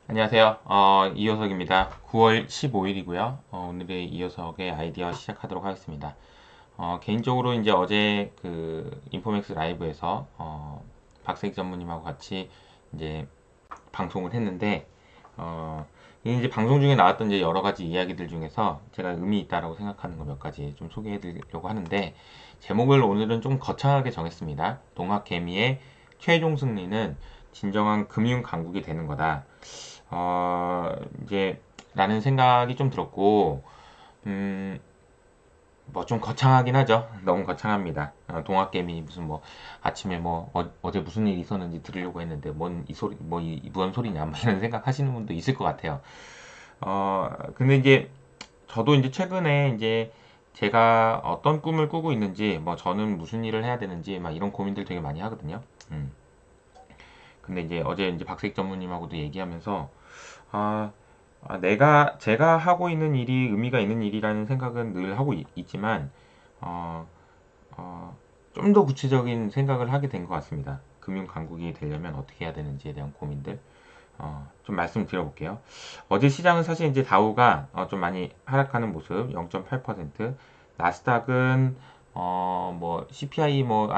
안녕하세요. 이효석입니다. 9월 15일이고요. 오늘의 이효석의 아이디어 시작하도록 하겠습니다. 개인적으로 이제 어제 그 인포맥스 라이브에서 박세익 전무님하고 같이 이제 방송을 했는데 이게 이제 방송 중에 나왔던 이제 여러 가지 이야기들 중에서 제가 의미 있다라고 생각하는 거 몇 가지 좀 소개해 드리려고 하는데 제목을 오늘은 좀 거창하게 정했습니다. 동학개미의 최종 승리는 진정한 금융 강국이 되는 거다. 어, 이제 라는 생각이 좀 들었고, 뭐 좀 거창하긴 하죠. 너무 거창합니다. 동학개미 무슨 뭐 아침에 뭐 제 무슨 일이 있었는지 들으려고 했는데 뭔 이 소리 뭔 소리냐 뭐 이런 생각하시는 분도 있을 것 같아요. 근데 이제 저도 이제 최근에 이제 제가 어떤 꿈을 꾸고 있는지 뭐 저는 무슨 일을 해야 되는지 막 이런 고민들 되게 많이 하거든요. 근데 이제 어제 이제 박세익 전무님하고도 얘기하면서 아, 제가 하고 있는 일이 의미가 있는 일이라는 생각은 늘 하고 있지만, 어, 좀 더 구체적인 생각을 하게 된 것 같습니다. 금융 강국이 되려면 어떻게 해야 되는지에 대한 고민들. 좀 말씀드려볼게요. 어제 시장은 사실 이제 다우가 좀 많이 하락하는 모습, 0.8%, 나스닥은 뭐 CPI 뭐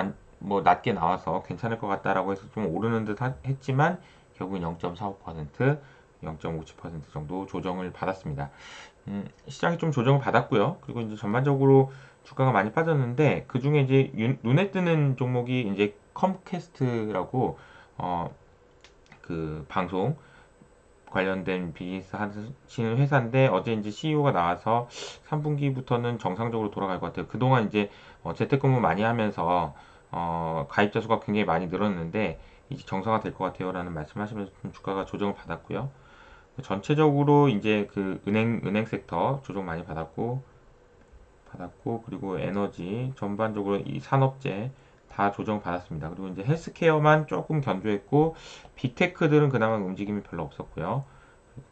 낮게 나와서 괜찮을 것 같다라고 해서 좀 오르는 듯 했지만 결국은 0.45%, 0.57% 정도 조정을 받았습니다. 시장이 좀 조정을 받았고요. 그리고 이제 전반적으로 주가가 많이 빠졌는데 그 중에 이제 눈에 뜨는 종목이 이제 컴캐스트라고 어, 그 방송 관련된 비즈니스 하시는 회사인데 어제 이제 CEO가 나와서 3분기부터는 정상적으로 돌아갈 것 같아요. 그동안 이제 재택근무 많이 하면서 가입자 수가 굉장히 많이 늘었는데 이제 정상화 될 것 같아요라는 말씀하시면서 좀 주가가 조정을 받았고요. 전체적으로 이제 그 은행 섹터 조정 많이 받았고 그리고 에너지 전반적으로 이 산업재 다 조정 받았습니다. 그리고 이제 헬스케어만 조금 견조했고 빅테크들은 그나마 움직임이 별로 없었고요.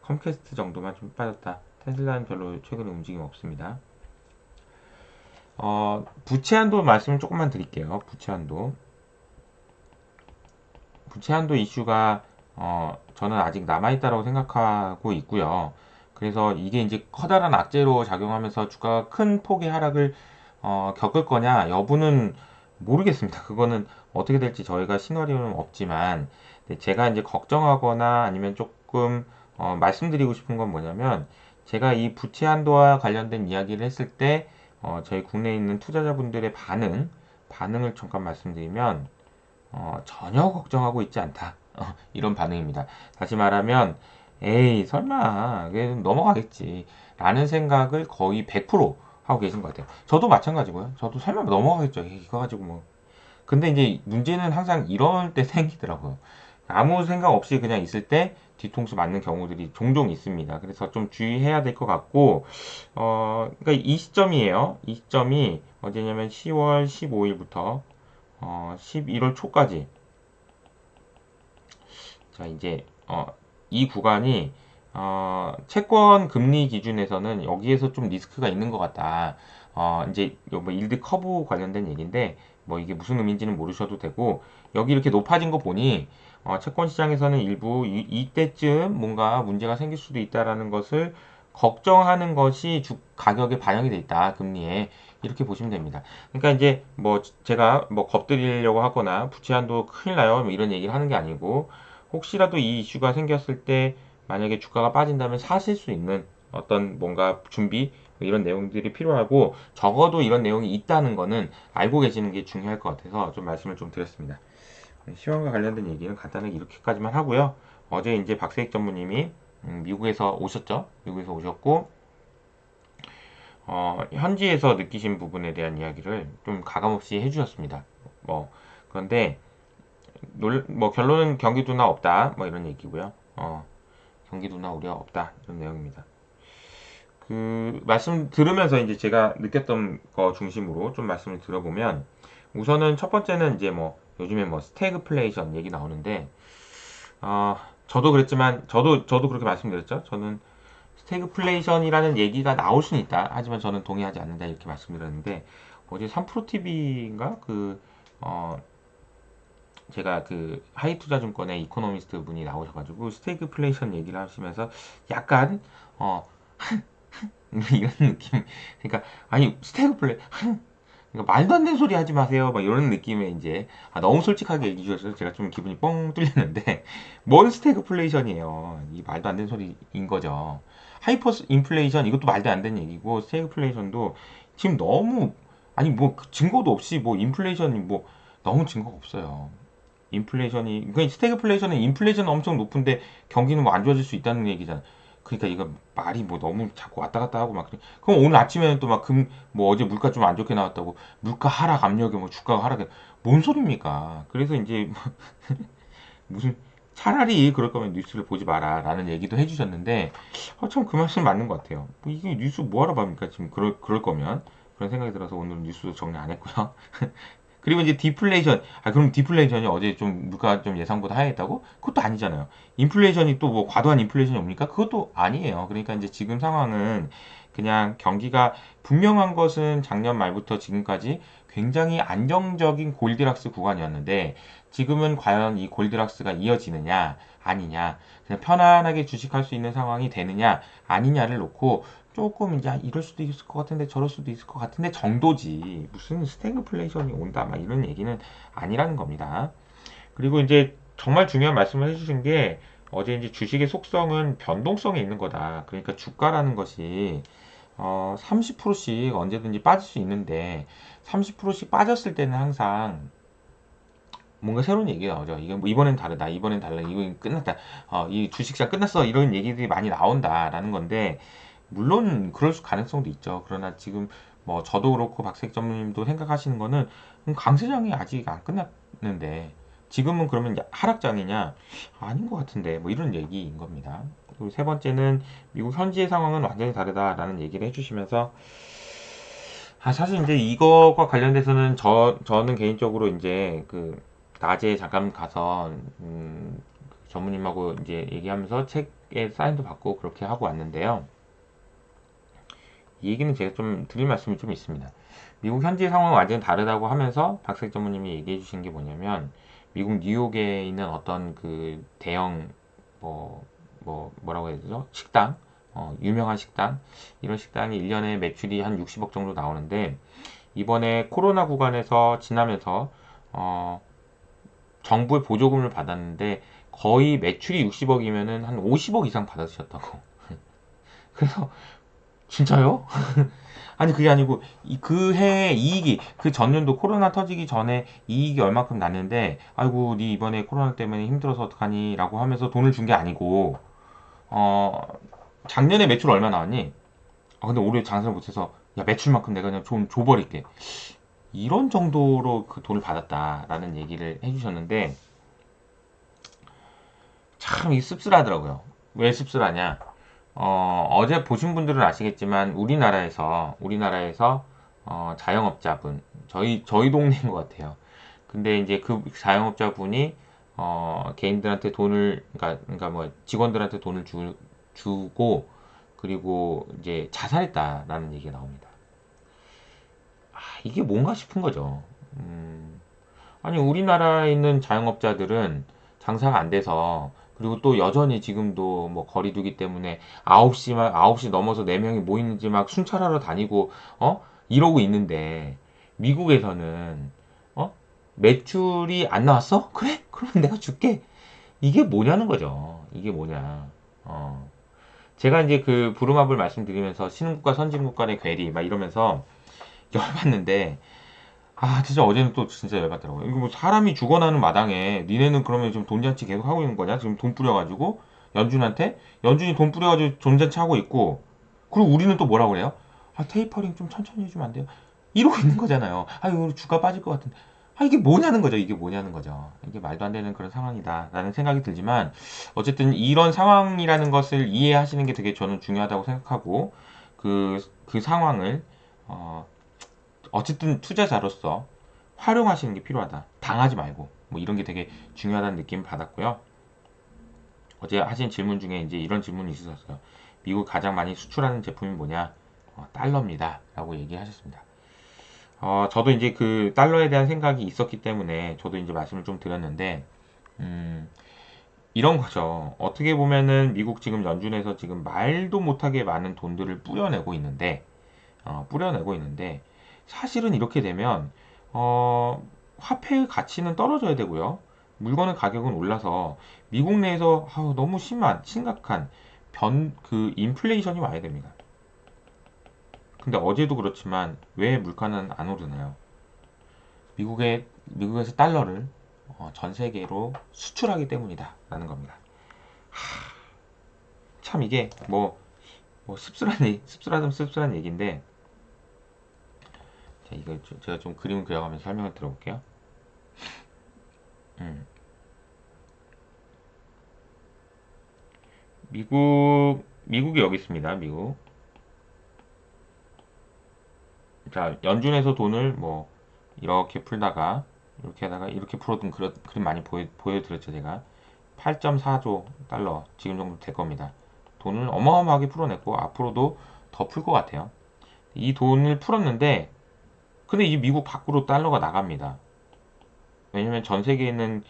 컴캐스트 정도만 좀 빠졌다. 테슬라는 별로 최근에 움직임 없습니다. 부채 한도 말씀을 조금만 드릴게요. 부채 한도 이슈가 저는 아직 남아있다고 생각하고 있고요. 그래서 이게 이제 커다란 악재로 작용하면서 주가가 큰 폭의 하락을 겪을 거냐 여부는 모르겠습니다. 그거는 어떻게 될지 저희가 시나리오는 없지만 제가 이제 걱정하거나 아니면 조금 말씀드리고 싶은 건 뭐냐면 제가 이 부채 한도와 관련된 이야기를 했을 때 저희 국내에 있는 투자자분들의 반응을 잠깐 말씀드리면 전혀 걱정하고 있지 않다. 이런 반응입니다. 다시 말하면, 에이, 설마, 그게 넘어가겠지. 라는 생각을 거의 100% 하고 계신 것 같아요. 저도 마찬가지고요. 저도 설마 넘어가겠죠. 이거 가지고 뭐. 근데 이제 문제는 항상 이럴 때 생기더라고요. 아무 생각 없이 그냥 있을 때 뒤통수 맞는 경우들이 종종 있습니다. 그래서 좀 주의해야 될 것 같고, 그러니까 이 시점이에요. 이 시점이 언제냐면 10월 15일부터 11월 초까지 자 이제 이 구간이 채권 금리 기준에서는 여기에서 좀 리스크가 있는 것 같다. 이제 뭐 일드 커브 관련된 얘기인데 뭐 이게 무슨 의미인지는 모르셔도 되고 여기 이렇게 높아진 거 보니 채권 시장에서는 일부 이때쯤 뭔가 문제가 생길 수도 있다라는 것을 걱정하는 것이 주 가격에 반영이 돼 있다 금리에 이렇게 보시면 됩니다. 그러니까 이제 뭐 제가 뭐 겁드리려고 하거나 부채 한도 큰일 나요 뭐 이런 얘기를 하는 게 아니고 혹시라도 이 이슈가 생겼을 때 만약에 주가가 빠진다면 사실 수 있는 어떤 뭔가 준비 이런 내용들이 필요하고 적어도 이런 내용이 있다는 거는 알고 계시는 게 중요할 것 같아서 좀 말씀을 좀 드렸습니다. 시황과 관련된 얘기는 간단하게 이렇게까지만 하고요. 어제 이제 박세익 전무님이 미국에서 오셨죠? 미국에서 오셨고 현지에서 느끼신 부분에 대한 이야기를 좀 가감없이 해주셨습니다. 뭐 그런데 뭐 결론은 경기도나 없다 뭐 이런 얘기고요. 경기도나 우려 없다 이런 내용입니다. 그 말씀 들으면서 이제 제가 느꼈던 거 중심으로 좀 말씀을 들어보면 우선은 첫 번째는 이제 뭐 요즘에 뭐 스태그플레이션 얘기 나오는데 저도 그랬지만 저도 그렇게 말씀드렸죠. 저는 스태그플레이션이라는 얘기가 나올 수는 있다. 하지만 저는 동의하지 않는다 이렇게 말씀드렸는데 어제 3프로 TV인가 그 제가 그 하이투자증권의 이코노미스트 분이 나오셔가지고 스태그플레이션 얘기를 하시면서 약간 이런 느낌. 그러니까 아니 스태그플레 그러니까 말도 안 되는 소리 하지 마세요. 막 이런 느낌의 이제 너무 솔직하게 얘기해 주셔서 제가 좀 기분이 뻥 뚫렸는데 뭔 스태그플레이션이에요. 이 말도 안 되는 소리인 거죠. 하이퍼 인플레이션 이것도 말도 안 되는 얘기고 스태그플레이션도 지금 너무 아니 뭐 증거도 없이 뭐 인플레이션이 뭐 너무 증거가 없어요. 인플레이션이 그러니까 스태그플레이션은 인플레이션 엄청 높은데 경기는 뭐 안 좋아질 수 있다는 얘기잖아. 그러니까 이거 말이 뭐 너무 자꾸 왔다 갔다 하고 막 그래. 그럼 오늘 아침에는 또 막 뭐 어제 물가 좀 안 좋게 나왔다고 물가 하락 압력에 뭐 주가가 하락해. 뭔 소리입니까? 그래서 이제 무슨 차라리 그럴 거면 뉴스를 보지 마라라는 얘기도 해주셨는데 참 그 말씀 맞는 것 같아요. 뭐 이게 뉴스 뭐하러 봅니까? 지금 그럴 거면 그런 생각이 들어서 오늘 뉴스 정리 안 했고요. 그리고 이제 디플레이션, 그럼 디플레이션이 어제 좀 물가 좀 예상보다 하락했다고? 그것도 아니잖아요. 인플레이션이 또 뭐 과도한 인플레이션이 옵니까? 그것도 아니에요. 그러니까 이제 지금 상황은 그냥 경기가 분명한 것은 작년 말부터 지금까지 굉장히 안정적인 골디락스 구간이었는데 지금은 과연 이 골디락스가 이어지느냐 아니냐 그냥 편안하게 주식할 수 있는 상황이 되느냐 아니냐를 놓고 조금 이제 이럴 수도 있을 것 같은데 저럴 수도 있을 것 같은데 정도지 무슨 스태그플레이션이 온다 막 이런 얘기는 아니라는 겁니다. 그리고 이제 정말 중요한 말씀을 해주신 게 어제 이제 주식의 속성은 변동성에 있는 거다. 그러니까 주가라는 것이 30%씩 언제든지 빠질 수 있는데 30%씩 빠졌을 때는 항상 뭔가 새로운 얘기가 나오죠. 이건 뭐 이번엔 다르다. 이번엔 달라. 이건 끝났다. 이 주식시장 끝났어. 이런 얘기들이 많이 나온다라는 건데 물론 그럴 가능성도 있죠. 그러나 지금 뭐 저도 그렇고 박색 전무님도 생각하시는 거는 강세장이 아직 안 끝났는데 지금은 그러면 하락장이냐? 아닌 것 같은데 뭐 이런 얘기인 겁니다. 그리고 세 번째는 미국 현지의 상황은 완전히 다르다라는 얘기를 해주시면서 사실 이제 이거과 관련돼서는 저는 개인적으로 이제 그 낮에 잠깐 가서 전무님하고 이제 얘기하면서 책에 사인도 받고 그렇게 하고 왔는데요. 이 얘기는 제가 좀 드릴 말씀이 좀 있습니다. 미국 현지 상황은 완전히 다르다고 하면서 박색 전무님이 얘기해 주신 게 뭐냐면 미국 뉴욕에 있는 어떤 그 대형 뭐라고 해야 되죠? 식당 유명한 식당 이런 식당이 1년에 매출이 한 60억 정도 나오는데 이번에 코로나 구간에서 지나면서 정부의 보조금을 받았는데 거의 매출이 60억이면은 한 50억 이상 받으셨다고. 그래서 진짜요? 아니 그게 아니고 그 해에 이익이 그 전년도 코로나 터지기 전에 이익이 얼마큼 났는데 아이고 니 이번에 코로나 때문에 힘들어서 어떡하니 라고 하면서 돈을 준 게 아니고 어 작년에 매출 얼마 나왔니? 근데 올해 장사를 못해서 야 매출만큼 내가 그냥 좀 줘버릴게 이런 정도로 그 돈을 받았다라는 얘기를 해주셨는데 참 이 씁쓸하더라고요. 왜 씁쓸하냐? 어제 보신 분들은 아시겠지만 우리나라에서 자영업자분 저희 동네인 것 같아요. 근데 이제 그 자영업자분이 개인들한테 돈을 그러니까 뭐 직원들한테 돈을 주고 그리고 이제 자살했다라는 얘기가 나옵니다. 이게 뭔가 싶은 거죠. 아니 우리나라에 있는 자영업자들은 장사가 안 돼서 그리고 또 여전히 지금도 뭐 거리두기 때문에 9시 넘어서 4명이 모이는지 막 순찰하러 다니고 이러고 있는데 미국에서는 매출이 안 나왔어? 그래? 그러면 내가 줄게. 이게 뭐냐는 거죠. 이게 뭐냐. 제가 이제 그 부루마블 말씀드리면서 신흥국가 선진국 간의 괴리 막 이러면서 열받는데 진짜 어제는 또 진짜 열받더라고요. 이거 뭐 사람이 죽어나는 마당에 니네는 그러면 지금 돈잔치 계속 하고 있는 거냐? 지금 돈 뿌려가지고 연준이 돈 뿌려가지고 돈잔치 하고 있고 그리고 우리는 또 뭐라고 그래요? 테이퍼링 좀 천천히 해주면 안 돼요? 이러고 있는 거잖아요. 이거 주가 빠질 것 같은데. 이게 뭐냐는 거죠. 이게 뭐냐는 거죠. 이게 말도 안 되는 그런 상황이다라는 생각이 들지만 어쨌든 이런 상황이라는 것을 이해하시는 게 되게 저는 중요하다고 생각하고 그 상황을 어, 어쨌든 투자자로서 활용하시는 게 필요하다. 당하지 말고 뭐 이런 게 되게 중요하다는 느낌을 받았고요. 어제 하신 질문 중에 이제 이런 질문이 있으셨어요. 미국 가장 많이 수출하는 제품이 뭐냐? 달러입니다. 라고 얘기하셨습니다. 저도 이제 그 달러에 대한 생각이 있었기 때문에 저도 이제 말씀을 좀 드렸는데, 음, 이런 거죠. 어떻게 보면은 미국 지금 연준에서 지금 말도 못하게 많은 돈들을 뿌려내고 있는데, 사실은 이렇게 되면, 어, 화폐의 가치는 떨어져야 되고요. 물건의 가격은 올라서 미국 내에서 너무 심각한 그 인플레이션이 와야 됩니다. 근데 어제도 그렇지만 왜 물가는 안 오르나요? 미국에서 달러를 전 세계로 수출하기 때문이다. 라는 겁니다. 참 이게 뭐 씁쓸한 얘기인데, 자, 이거 제가 좀 그림을 그려가면서 설명을 들어볼게요. 음. 미국이 여기 있습니다. 미국. 자, 연준에서 돈을 뭐 이렇게 풀다가 이렇게 하다가 이렇게 풀어둔 그림 많이 보여드렸죠, 제가. 8.4조 달러 지금 정도 될 겁니다. 돈을 어마어마하게 풀어냈고 앞으로도 더 풀 것 같아요. 이 돈을 풀었는데 근데 이 미국 밖으로 달러가 나갑니다. 왜냐면 전 세계에 있는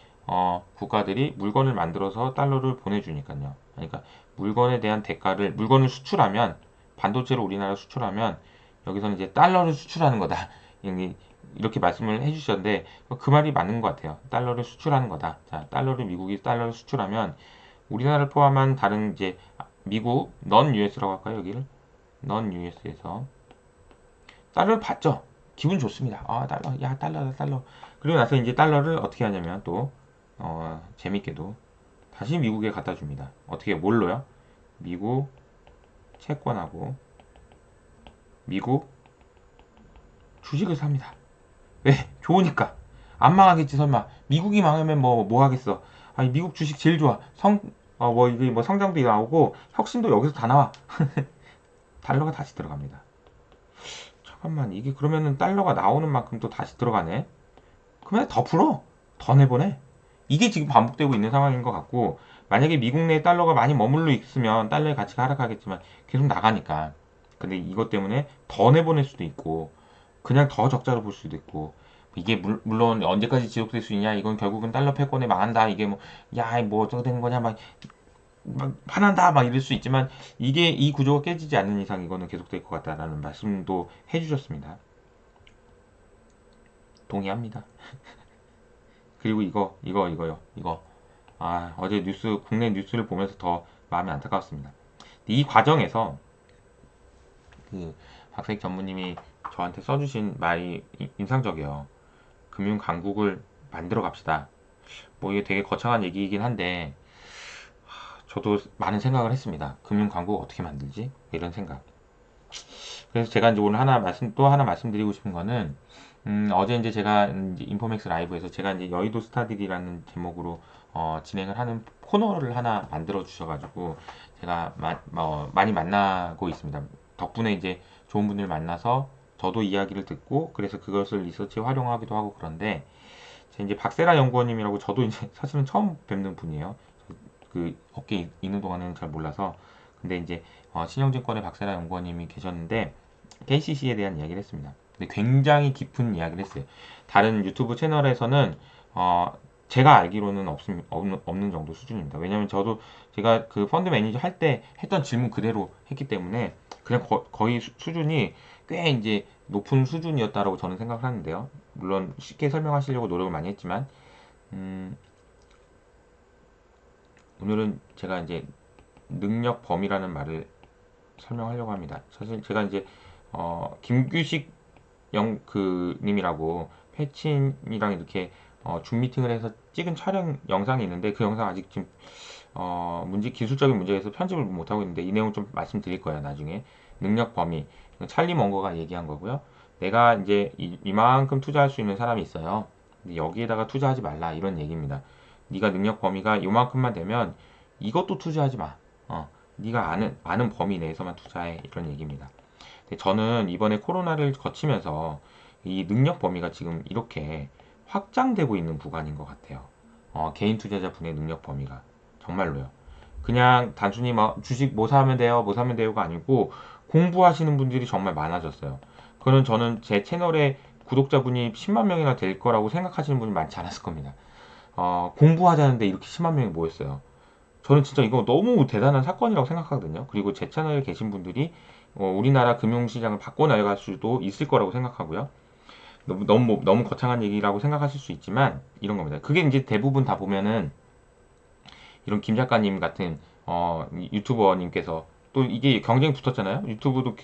국가들이 물건을 만들어서 달러를 보내주니까요. 그러니까 물건에 대한 대가를 물건을 수출하면 반도체로 우리나라 수출하면 여기서는 이제 달러를 수출하는 거다. 이렇게 말씀을 해주셨는데 그 말이 맞는 것 같아요. 달러를 수출하는 거다. 자, 미국이 달러를 수출하면 우리나라를 포함한 다른 이제 미국 넌 US라고 할까요? 여기를 넌 US에서 달러를 받죠. 기분 좋습니다. 달러, 야, 달러다, 달러. 그리고 나서 이제 달러를 어떻게 하냐면 또, 재밌게도 다시 미국에 갖다 줍니다. 어떻게, 뭘로요? 미국 채권하고 미국 주식을 삽니다. 왜? 좋으니까. 안 망하겠지, 설마. 미국이 망하면 뭐 하겠어. 아니, 미국 주식 제일 좋아. 이게 뭐 성장도 나오고 혁신도 여기서 다 나와. 달러가 다시 들어갑니다. 잠깐만, 이게 그러면은 달러가 나오는 만큼 또 다시 들어가네? 그러면 더 풀어. 더 내보내. 이게 지금 반복되고 있는 상황인 것 같고, 만약에 미국 내에 달러가 많이 머물러 있으면 달러의 가치가 하락하겠지만 계속 나가니까. 근데 이것 때문에 더 내보낼 수도 있고, 그냥 더 적자로 볼 수도 있고, 이게 물론 언제까지 지속될 수 있냐? 이건 결국은 달러 패권에 망한다. 이게 뭐, 야, 뭐 어쩌고 되는 거냐? 막 화난다. 막 이럴 수 있지만, 이게 이 구조가 깨지지 않는 이상 이거는 계속될 것 같다라는 말씀도 해주셨습니다. 동의합니다. 그리고 이거요. 이거. 어제 국내 뉴스를 보면서 더 마음이 안타까웠습니다. 이 과정에서 그 박사익 전무님이 저한테 써주신 말이 인상적이에요. 금융 강국을 만들어 갑시다. 뭐 이게 되게 거창한 얘기이긴 한데 저도 많은 생각을 했습니다. 금융 강국 어떻게 만들지? 이런 생각. 그래서 제가 이제 오늘 또 하나 말씀드리고 싶은 거는 어제 이제 제가 이제 인포맥스 라이브에서 제가 이제 여의도 스타들이라는 제목으로 진행을 하는 코너를 하나 만들어 주셔가지고 제가 많이 만나고 있습니다. 덕분에 이제 좋은 분들 만나서 저도 이야기를 듣고 그래서 그것을 리서치에 활용하기도 하고 그런데 제 이제 박세라 연구원님이라고 저도 이제 사실은 처음 뵙는 분이에요. 그 업계에 있는 동안에는 잘 몰라서 근데 이제 신영증권의 박세라 연구원님이 계셨는데 KCC에 대한 이야기를 했습니다. 근데 굉장히 깊은 이야기를 했어요. 다른 유튜브 채널에서는 제가 알기로는 없는 정도 수준입니다. 왜냐면 저도 제가 그 펀드 매니저 할 때 했던 질문 그대로 했기 때문에 그냥 거의 수준이 꽤 이제 높은 수준이었다라고 저는 생각을 하는데요. 물론 쉽게 설명하시려고 노력을 많이 했지만 오늘은 제가 이제 능력 범위라는 말을 설명하려고 합니다. 사실 제가 이제 김규식 님이라고 패친이랑 이렇게 줌 미팅을 해서 찍은 촬영 영상이 있는데 그 영상 아직 지금 기술적인 문제에서 편집을 못 하고 있는데 이 내용 좀 말씀드릴 거예요. 나중에 능력 범위 찰리 먼거가 얘기한 거고요. 내가 이제 이만큼 투자할 수 있는 사람이 있어요. 근데 여기에다가 투자하지 말라 이런 얘기입니다. 네가 능력 범위가 이만큼만 되면 이것도 투자하지 마. 네가 아는 범위 내에서만 투자해 이런 얘기입니다. 저는 이번에 코로나를 거치면서 이 능력 범위가 지금 이렇게 확장되고 있는 구간인 것 같아요. 개인 투자자 분의 능력 범위가 정말로요. 그냥 단순히 주식 뭐 사면 돼요, 뭐 사면 돼요가 아니고 공부하시는 분들이 정말 많아졌어요. 그는 저는 제 채널에 구독자분이 10만 명이나 될 거라고 생각하시는 분이 많지 않았을 겁니다. 공부하자는데 이렇게 10만 명이 모였어요. 저는 진짜 이거 너무 대단한 사건이라고 생각하거든요. 그리고 제 채널에 계신 분들이 우리나라 금융시장을 바꿔나갈 수도 있을 거라고 생각하고요. 너무 거창한 얘기라고 생각하실 수 있지만 이런 겁니다. 그게 이제 대부분 다 보면은 이런 김 작가님 같은 유튜버님께서 또 이게 경쟁이 붙었잖아요. 유튜브도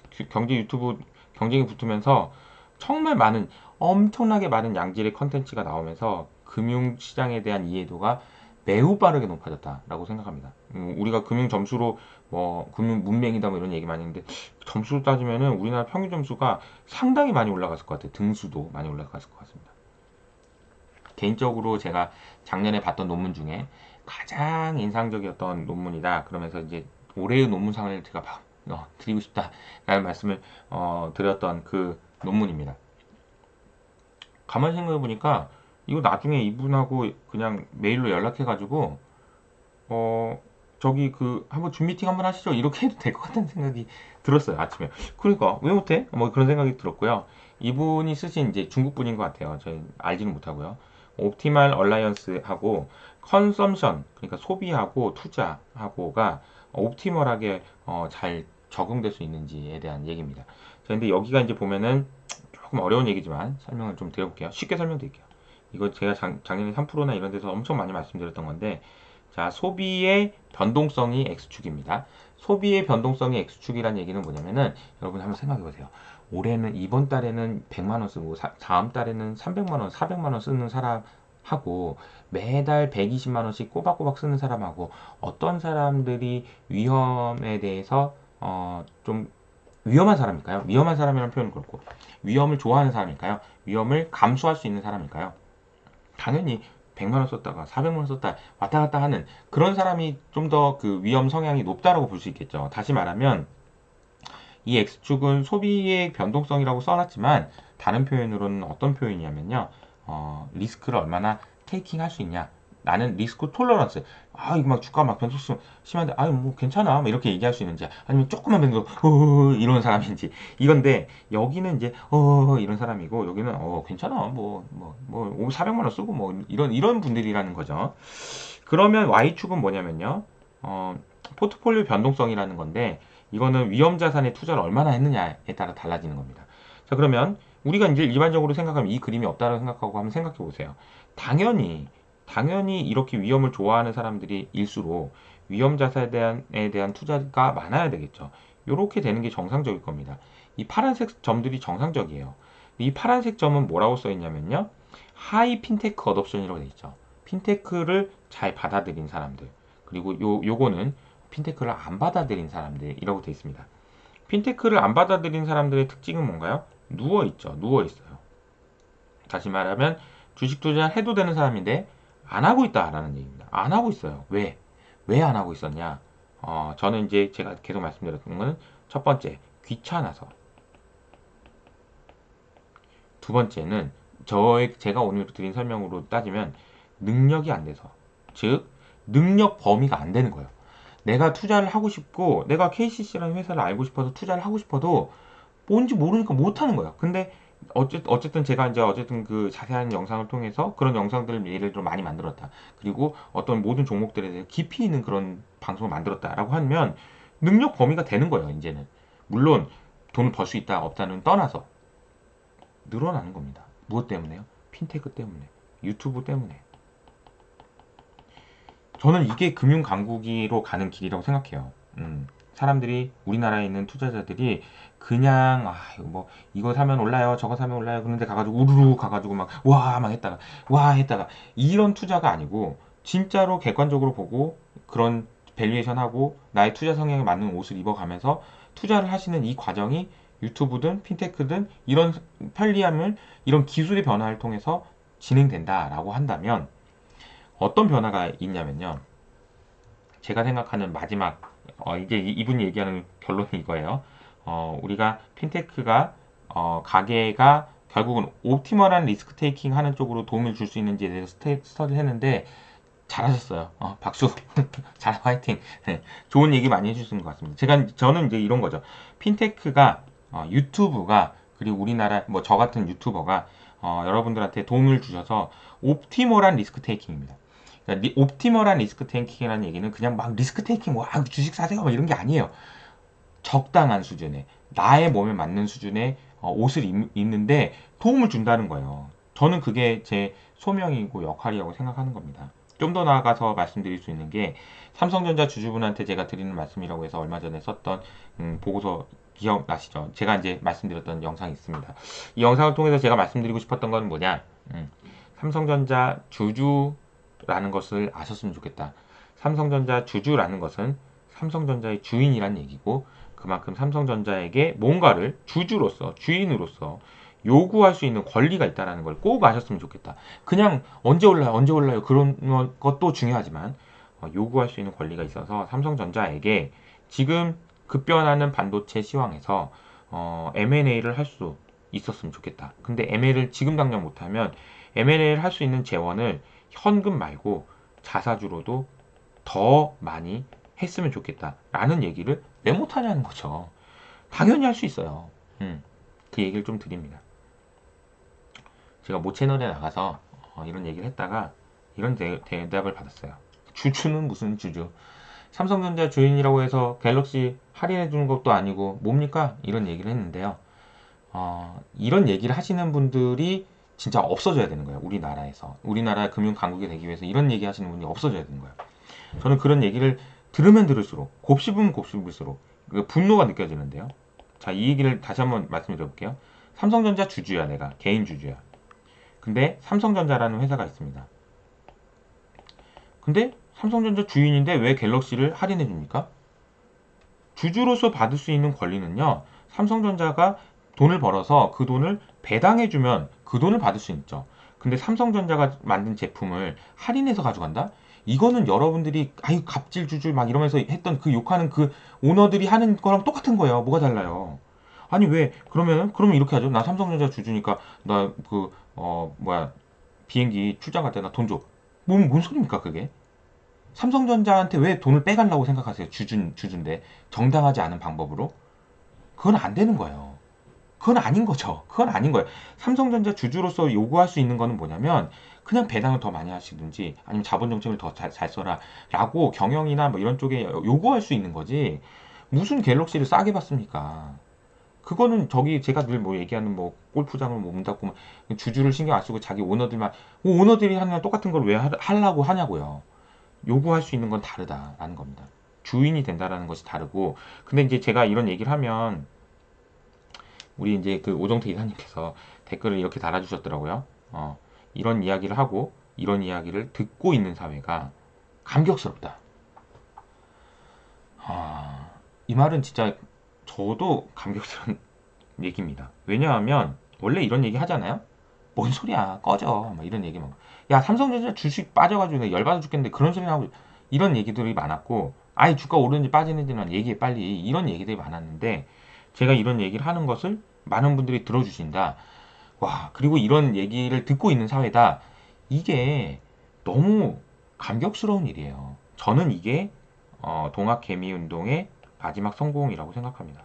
유튜브 경쟁이 붙으면서 정말 많은 엄청나게 많은 양질의 컨텐츠가 나오면서 금융시장에 대한 이해도가 매우 빠르게 높아졌다라고 생각합니다. 우리가 금융 점수로 뭐 금융 문맹이다 뭐 이런 얘기 많이 했는데 점수로 따지면은 우리나라 평균 점수가 상당히 많이 올라갔을 것 같아요. 등수도 많이 올라갔을 것 같습니다. 개인적으로 제가 작년에 봤던 논문 중에 가장 인상적이었던 논문이다. 그러면서 이제 올해의 논문상을 제가 드리고 싶다라는 말씀을 드렸던 그 논문입니다. 가만히 생각해 보니까 이거 나중에 이분하고 그냥 메일로 연락해가지고 저기 그 한번 줌 미팅 한번 하시죠 이렇게 해도 될 것 같다는 생각이 들었어요 아침에. 그러니까 왜 못해? 뭐 그런 생각이 들었고요. 이분이 쓰신 이제 중국 분인 것 같아요. 저희 알지는 못하고요. 옵티말 얼라이언스하고 컨섬션 그러니까 소비하고 투자하고가 옵티멀하게 잘 적용될 수 있는지에 대한 얘기입니다. 자, 근데 여기가 이제 보면은 조금 어려운 얘기지만 설명을 좀 드려볼게요. 쉽게 설명드릴게요. 이거 제가 작년에 3%나 이런 데서 엄청 많이 말씀드렸던 건데, 자, 소비의 변동성이 X축입니다. 소비의 변동성이 X축이란 얘기는 뭐냐면은, 여러분 한번 생각해 보세요. 올해는, 이번 달에는 100만원 쓰고, 다음 달에는 300만원, 400만원 쓰는 사람하고, 매달 120만원씩 꼬박꼬박 쓰는 사람하고, 어떤 사람들이 위험에 대해서, 좀 위험한 사람일까요? 위험한 사람이라는 표현은 그렇고, 위험을 좋아하는 사람일까요? 위험을 감수할 수 있는 사람일까요? 당연히 100만원 썼다가 400만원 썼다 왔다 갔다 하는 그런 사람이 좀 더 그 위험 성향이 높다라고 볼 수 있겠죠. 다시 말하면 이 X축은 소비의 변동성이라고 써놨지만 다른 표현으로는 어떤 표현이냐면요. 리스크를 얼마나 테이킹 할 수 있냐. 나는 리스크 톨러런스. 이거 막 주가 막 변동성 심한데, 뭐 괜찮아. 뭐 이렇게 얘기할 수 있는지, 아니면 조금만 변동, 이런 사람인지. 이건데, 여기는 이제, 이런 사람이고, 여기는, 괜찮아. 400만원 쓰고, 뭐, 이런 분들이라는 거죠. 그러면 Y축은 뭐냐면요. 포트폴리오 변동성이라는 건데, 이거는 위험 자산에 투자를 얼마나 했느냐에 따라 달라지는 겁니다. 자, 그러면 우리가 이제 일반적으로 생각하면 이 그림이 없다고 생각하고 한번 생각해 보세요. 당연히 이렇게 위험을 좋아하는 사람들이 일수록 위험 자산에 대한 투자가 많아야 되겠죠. 이렇게 되는 게 정상적일 겁니다. 이 파란색 점들이 정상적이에요. 이 파란색 점은 뭐라고 써 있냐면요. 하이 핀테크 어덥션이라고 되어 있죠. 핀테크를 잘 받아들인 사람들. 그리고 요거는 핀테크를 안 받아들인 사람들이라고 되어 있습니다. 핀테크를 안 받아들인 사람들의 특징은 뭔가요? 누워있죠. 누워있어요. 다시 말하면 주식 투자 해도 되는 사람인데 안 하고 있다라는 얘기입니다. 안 하고 있어요. 왜? 왜 안 하고 있었냐? 저는 이제 제가 계속 말씀드렸던 거는 첫 번째, 귀찮아서. 두 번째는 제가 오늘 드린 설명으로 따지면 능력이 안 돼서. 즉, 능력 범위가 안 되는 거예요. 내가 투자를 하고 싶고 내가 KCC라는 회사를 알고 싶어서 투자를 하고 싶어도 뭔지 모르니까 못 하는 거야. 근데 어쨌든 제가 이제 어쨌든 그 자세한 영상을 통해서 그런 영상들을 예를 들어 많이 만들었다. 그리고 어떤 모든 종목들에 대해 깊이 있는 그런 방송을 만들었다라고 하면 능력 범위가 되는 거예요, 이제는. 물론 돈을 벌 수 있다 없다는 떠나서 늘어나는 겁니다. 무엇 때문에요? 핀테크 때문에, 유튜브 때문에. 저는 이게 금융 강국으로 가는 길이라고 생각해요. 사람들이 우리나라에 있는 투자자들이 그냥 이거 사면 올라요, 저거 사면 올라요. 그런데 가가지고 우르르 가가지고 막 했다가 이런 투자가 아니고 진짜로 객관적으로 보고 그런 밸류에이션하고 나의 투자 성향에 맞는 옷을 입어가면서 투자를 하시는 이 과정이 유튜브든 핀테크든 이런 편리함을 이런 기술의 변화를 통해서 진행된다라고 한다면 어떤 변화가 있냐면요. 제가 생각하는 마지막, 이제 이분이 얘기하는 결론이 이거예요. 우리가 핀테크가, 가계가 결국은 옵티멀한 리스크 테이킹 하는 쪽으로 도움을 줄 수 있는지에 대해서 스터디를 했는데, 잘하셨어요. 박수. 잘, 화이팅. 네, 좋은 얘기 많이 해주신 것 같습니다. 저는 이제 이런 거죠. 핀테크가, 유튜브가, 그리고 우리나라 뭐 저 같은 유튜버가 여러분들한테 도움을 주셔서 옵티멀한 리스크 테이킹입니다. 그러니까 옵티멀한 리스크 테이킹이라는 얘기는 그냥 막 리스크 테이킹 뭐 주식 사세요 뭐 이런 게 아니에요. 적당한 수준의 나의 몸에 맞는 수준의 옷을 입는데 도움을 준다는 거예요. 저는 그게 제 소명이고 역할이라고 생각하는 겁니다. 좀 더 나아가서 말씀드릴 수 있는 게 삼성전자 주주분한테 제가 드리는 말씀이라고 해서 얼마 전에 썼던 보고서 기억나시죠? 제가 이제 말씀드렸던 영상이 있습니다. 이 영상을 통해서 제가 말씀드리고 싶었던 건 뭐냐? 삼성전자 주주라는 것을 아셨으면 좋겠다. 삼성전자 주주라는 것은 삼성전자의 주인이란 얘기고 그만큼 삼성전자에게 뭔가를 주주로서 주인으로서 요구할 수 있는 권리가 있다는 걸 꼭 아셨으면 좋겠다. 그냥 언제 올라요, 언제 올라요 그런 것도 중요하지만 요구할 수 있는 권리가 있어서 삼성전자에게 지금 급변하는 반도체 시황에서 M&A를 할 수 있었으면 좋겠다. 근데 M&A를 지금 당장 못하면 M&A를 할 수 있는 재원을 현금 말고 자사주로도 더 많이 했으면 좋겠다라는 얘기를 왜 못하냐는 거죠. 당연히 할 수 있어요. 그 얘기를 좀 드립니다. 제가 모 채널에 나가서 이런 얘기를 했다가 이런 대답을 받았어요. 주주는 무슨 주주? 삼성전자 주인이라고 해서 갤럭시 할인해 주는 것도 아니고 뭡니까? 이런 얘기를 했는데요. 이런 얘기를 하시는 분들이 진짜 없어져야 되는 거예요. 우리나라에서. 우리나라 금융 강국이 되기 위해서 이런 얘기 하시는 분이 없어져야 되는 거예요. 저는 그런 얘기를 들으면 들을수록 곱씹으면 곱씹을수록 분노가 느껴지는데요. 자, 이 얘기를 다시 한번 말씀드려 볼게요. 삼성전자 주주야, 내가 개인 주주야. 근데 삼성전자라는 회사가 있습니다. 근데 삼성전자 주인인데 왜 갤럭시를 할인해 줍니까? 주주로서 받을 수 있는 권리는요. 삼성전자가 돈을 벌어서 그 돈을 배당해 주면 그 돈을 받을 수 있죠. 근데 삼성전자가 만든 제품을 할인해서 가져간다? 이거는 여러분들이 아유 갑질 주주 막 이러면서 했던 그 욕하는 그 오너들이 하는 거랑 똑같은 거예요. 뭐가 달라요? 아니 왜 그러면 이렇게 하죠. 나 삼성전자 주주니까 나 그 뭐야 비행기 출장 갈 때 나 돈 줘. 뭔 소리입니까 그게? 삼성전자한테 왜 돈을 빼가려고 생각하세요? 주주인데 정당하지 않은 방법으로? 그건 안 되는 거예요. 그건 아닌 거죠. 그건 아닌 거예요. 삼성전자 주주로서 요구할 수 있는 거는 뭐냐면 그냥 배당을 더 많이 하시든지 아니면 자본 정책을 더 잘 써라 라고 경영이나 뭐 이런 쪽에 요구할 수 있는 거지 무슨 갤럭시를 싸게 받습니까? 그거는 저기 제가 늘 뭐 얘기하는 뭐 골프장을 뭐 문 닫고 주주를 신경 안 쓰고 자기 오너들만 오너들이 하는 똑같은 걸 왜 하려고 하냐고요. 요구할 수 있는 건 다르다라는 겁니다. 주인이 된다라는 것이 다르고 근데 이제 제가 이런 얘기를 하면 우리 이제 그 오정태 이사님께서 댓글을 이렇게 달아주셨더라고요. 이런 이야기를 하고 이런 이야기를 듣고 있는 사회가 감격스럽다. 이 말은 진짜 저도 감격스러운 얘기입니다. 왜냐하면 원래 이런 얘기 하잖아요. 뭔 소리야 꺼져 막 이런 얘기 야 삼성전자 주식 빠져가지고 내가 열받아 죽겠는데 그런 소리 나고 이런 얘기들이 많았고 아예 주가 오르는지 빠지는지만 얘기해 빨리 이런 얘기들이 많았는데 제가 이런 얘기를 하는 것을 많은 분들이 들어주신다. 와 그리고 이런 얘기를 듣고 있는 사회다. 이게 너무 감격스러운 일이에요. 저는 이게 동학개미운동의 마지막 성공이라고 생각합니다.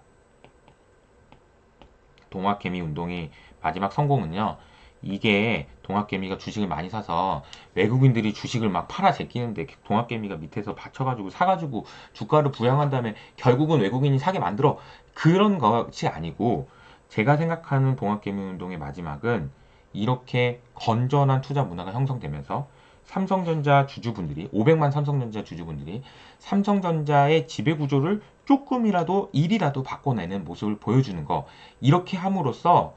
동학개미운동의 마지막 성공은요. 이게 동학개미가 주식을 많이 사서 외국인들이 주식을 막 팔아 제끼는데 동학개미가 밑에서 받쳐가지고 사가지고 주가를 부양한 다음에 결국은 외국인이 사게 만들어 그런 것이 아니고 제가 생각하는 동학개미운동의 마지막은 이렇게 건전한 투자 문화가 형성되면서 삼성전자 주주분들이 500만 삼성전자 주주분들이 삼성전자의 지배구조를 조금이라도 일이라도 바꿔내는 모습을 보여주는 거 이렇게 함으로써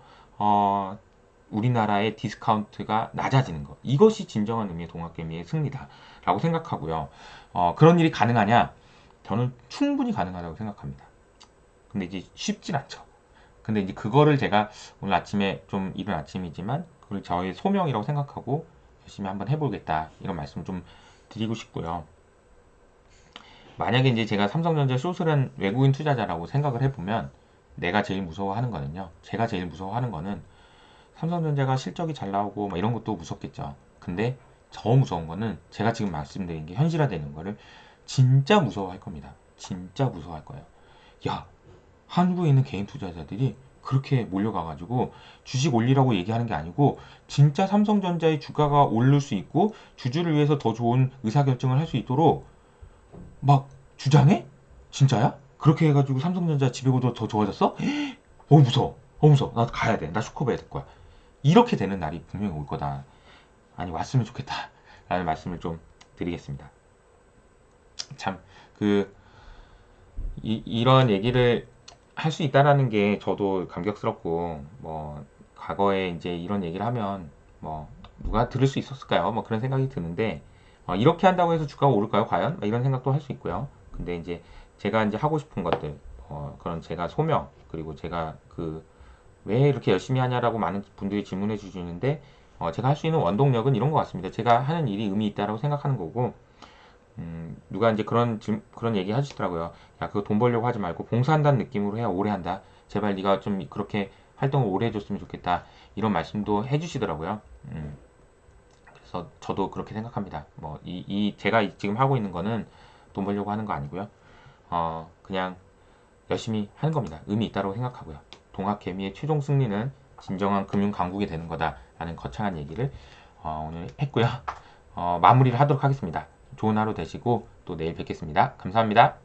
우리나라의 디스카운트가 낮아지는 것 이것이 진정한 의미의 동학개미의 승리다라고 생각하고요. 그런 일이 가능하냐? 저는 충분히 가능하다고 생각합니다. 근데 이제 쉽진 않죠. 근데 이제 그거를 제가 오늘 아침에 좀 이른 아침이지만 그걸 저의 소명이라고 생각하고 열심히 한번 해보겠다 이런 말씀 좀 드리고 싶고요. 만약에 이제 제가 삼성전자 숏을 외국인 투자자라고 생각을 해보면 내가 제일 무서워하는 거는요. 제가 제일 무서워하는 거는 삼성전자가 실적이 잘 나오고 뭐 이런 것도 무섭겠죠. 근데 더 무서운 거는 제가 지금 말씀드린 게 현실화되는 거를 진짜 무서워할 겁니다. 진짜 무서워할 거예요. 야, 한국에 있는 개인 투자자들이 그렇게 몰려가가지고 주식 올리라고 얘기하는 게 아니고 진짜 삼성전자의 주가가 오를 수 있고 주주를 위해서 더 좋은 의사결정을 할 수 있도록 막 주장해? 진짜야? 그렇게 해가지고 삼성전자 지배구도 더 좋아졌어? 무서워. 무서워. 나도 가야 돼. 나 슈커버 해야 될 거야. 이렇게 되는 날이 분명히 올 거다. 아니, 왔으면 좋겠다. 라는 말씀을 좀 드리겠습니다. 참, 이런 얘기를 할 수 있다라는 게 저도 감격스럽고, 뭐, 과거에 이제 이런 얘기를 하면, 뭐, 누가 들을 수 있었을까요? 뭐 그런 생각이 드는데, 이렇게 한다고 해서 주가가 오를까요? 과연? 이런 생각도 할 수 있고요. 근데 이제 제가 이제 하고 싶은 것들, 그런 제가 소명, 그리고 제가 왜 이렇게 열심히 하냐라고 많은 분들이 질문해 주시는데, 제가 할 수 있는 원동력은 이런 것 같습니다. 제가 하는 일이 의미 있다라고 생각하는 거고, 누가 이제 그런 얘기 하시더라고요. 야, 그거 돈 벌려고 하지 말고 봉사한다는 느낌으로 해야 오래 한다. 제발 네가 좀 그렇게 활동을 오래 해줬으면 좋겠다. 이런 말씀도 해주시더라고요. 그래서 저도 그렇게 생각합니다. 뭐, 제가 지금 하고 있는 거는 돈 벌려고 하는 거 아니고요. 그냥 열심히 하는 겁니다. 의미 있다고 생각하고요. 동학개미의 최종 승리는 진정한 금융 강국이 되는 거다라는 거창한 얘기를 오늘 했고요. 마무리를 하도록 하겠습니다. 좋은 하루 되시고 또 내일 뵙겠습니다. 감사합니다.